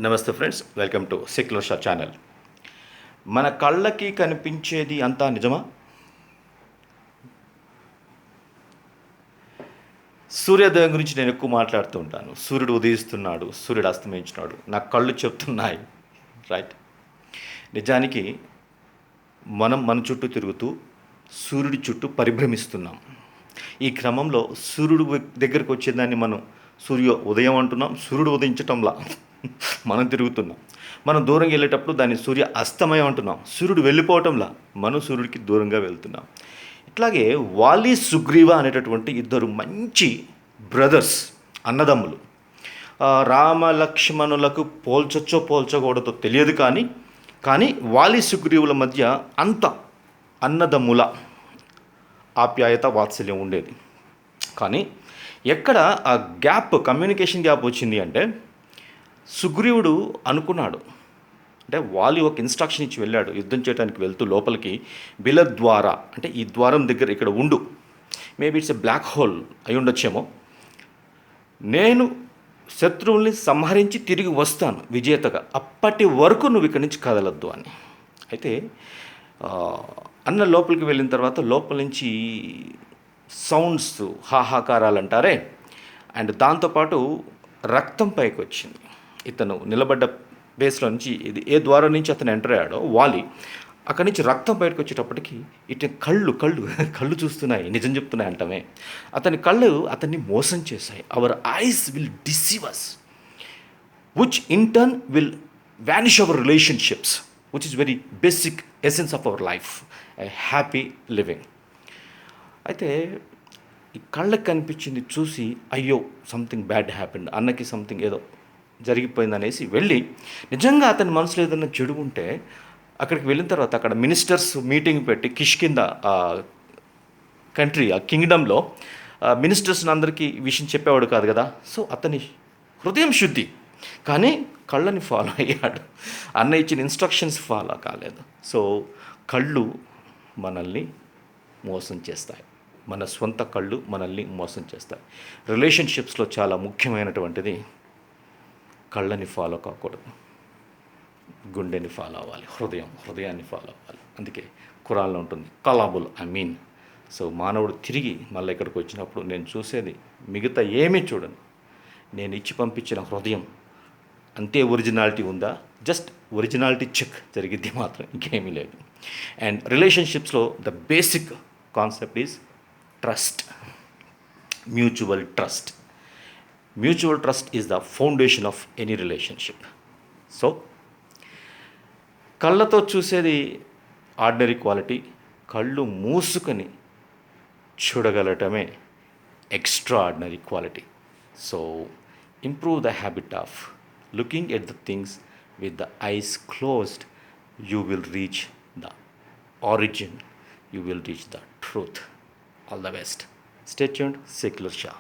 నమస్తే friends, welcome to secular Shah channel. మన కళ్ళకి కనిపించేది అంతా నిజమా? సూర్యోదయం గురించి నేను ఎక్కువ మాట్లాడుతూ ఉంటాను. సూర్యుడు ఉదయిస్తున్నాడు, సూర్యుడు అస్తమించినాడు, నా కళ్ళు చెప్తున్నాయి, రైట్? నిజానికి మనం మన చుట్టూ తిరుగుతూ సూర్యుడి చుట్టూ పరిభ్రమిస్తున్నాం. ఈ క్రమంలో సూర్యుడు దగ్గరికి వచ్చేదాన్ని మనం ఉదయం అంటున్నాం. సూర్యుడు ఉదయించటంలా మనం తిరుగుతున్నాం. మనం దూరంగా వెళ్ళేటప్పుడు దాన్ని సూర్య అస్తమయం అంటున్నాం. సూర్యుడు వెళ్ళిపోవటంలా మనం సూర్యుడికి దూరంగా వెళ్తున్నాం. ఇట్లాగే వాలి సుగ్రీవ అనేటటువంటి ఇద్దరు మంచి బ్రదర్స్, అన్నదమ్ములు. రామ లక్ష్మణులకు పోల్చొచ్చో పోల్చకూడదో తెలియదు, కానీ వాలి సుగ్రీవుల మధ్య అంత అన్నదమ్ముల ఆప్యాయత, వాత్సల్యం ఉండేది. కానీ ఎక్కడ ఆ గ్యాప్, కమ్యూనికేషన్ గ్యాప్ వచ్చింది అంటే, సుగ్రీవుడు అనుకున్నాడు, అంటే వాలి ఒక ఇన్స్ట్రక్షన్ ఇచ్చి వెళ్ళాడు. యుద్ధం చేయడానికి వెళ్తూ లోపలికి బిలద్వార, అంటే ఈ ద్వారం దగ్గర ఇక్కడ ఉండు, maybe it's a black hole అయి ఉండొచ్చేమో, నేను శత్రువుల్ని సంహరించి తిరిగి వస్తాను విజేతగా, అప్పటి వరకు నువ్వు ఇక్కడి నుంచి కదలొద్దు అని. అయితే అన్న లోపలికి వెళ్ళిన తర్వాత లోపల నుంచి సౌండ్స్, హాహాకారాలు అంటారే, అండ్ దాంతోపాటు రక్తం పైకి వచ్చింది. ఇతను నిలబడ్డ బేస్లో నుంచి, ఇది ఏ ద్వారం నుంచి అతను ఎంటర్ అయ్యాడో వాలి, అక్కడి నుంచి రక్తం బయటకు వచ్చేటప్పటికి ఇటు కళ్ళు చూస్తున్నాయి, నిజం చెప్తున్నాయి అంటమే. అతని కళ్ళు అతన్ని మోసం చేశాయి. Our eyes will deceive us, which in turn will vanish our relationships, which is very basic essence of our life, a happy living. అయితే ఈ కళ్ళకి కనిపించింది చూసి, అయ్యో సంథింగ్ బ్యాడ్ హ్యాపెండ్, అన్నకి సంథింగ్ ఏదో జరిగిపోయిందనేసి వెళ్ళి, నిజంగా అతని మనసులో ఏదైనా చెడు ఉంటే అక్కడికి వెళ్ళిన తర్వాత అక్కడ మినిస్టర్స్ మీటింగ్ పెట్టి, కిష్కింద కంట్రీ, ఆ కింగ్డమ్లో మినిస్టర్స్ని అందరికీ విషయం చెప్పేవాడు కాదు కదా. సో అతని హృదయం శుద్ధి, కానీ కళ్ళని ఫాలో అయ్యాడు. అన్న ఇచ్చిన ఇన్స్ట్రక్షన్స్ ఫాలో కాలేదు. సో కళ్ళు మనల్ని మోసం చేస్తాయి. మన సొంత కళ్ళు మనల్ని మోసం చేస్తాయి. రిలేషన్షిప్స్లో చాలా ముఖ్యమైనటువంటిది కళ్ళని ఫాలో కాకూడదు, గుండెని ఫాలో అవ్వాలి, హృదయాన్ని ఫాలో అవ్వాలి. అందుకే ఖురాన్లో ఉంటుంది కలాబుల్ అమీన్. సో మానవుడు తిరిగి మళ్ళీ ఇక్కడికి వచ్చినప్పుడు నేను చూసేది మిగతా ఏమీ చూడను, నేను ఇచ్చి పంపించిన హృదయం అంతే ఒరిజినాలిటీ ఉందా, జస్ట్ ఒరిజినాలిటీ చెక్ జరిగిద్ది, మాత్రం ఇంకేమీ లేదు. అండ్ రిలేషన్షిప్స్లో the basic concept is trust, mutual trust. Mutual trust is the foundation of any relationship. So కళ్ళతో చూసేది ఆర్డినరీ క్వాలిటీ, కళ్ళు మూసుకొని చూడగలటమే extraordinary quality. So improve the habit of looking at the things with the eyes closed. You will reach the origin, you will reach the truth. All the best. Stay tuned. Secular Shah.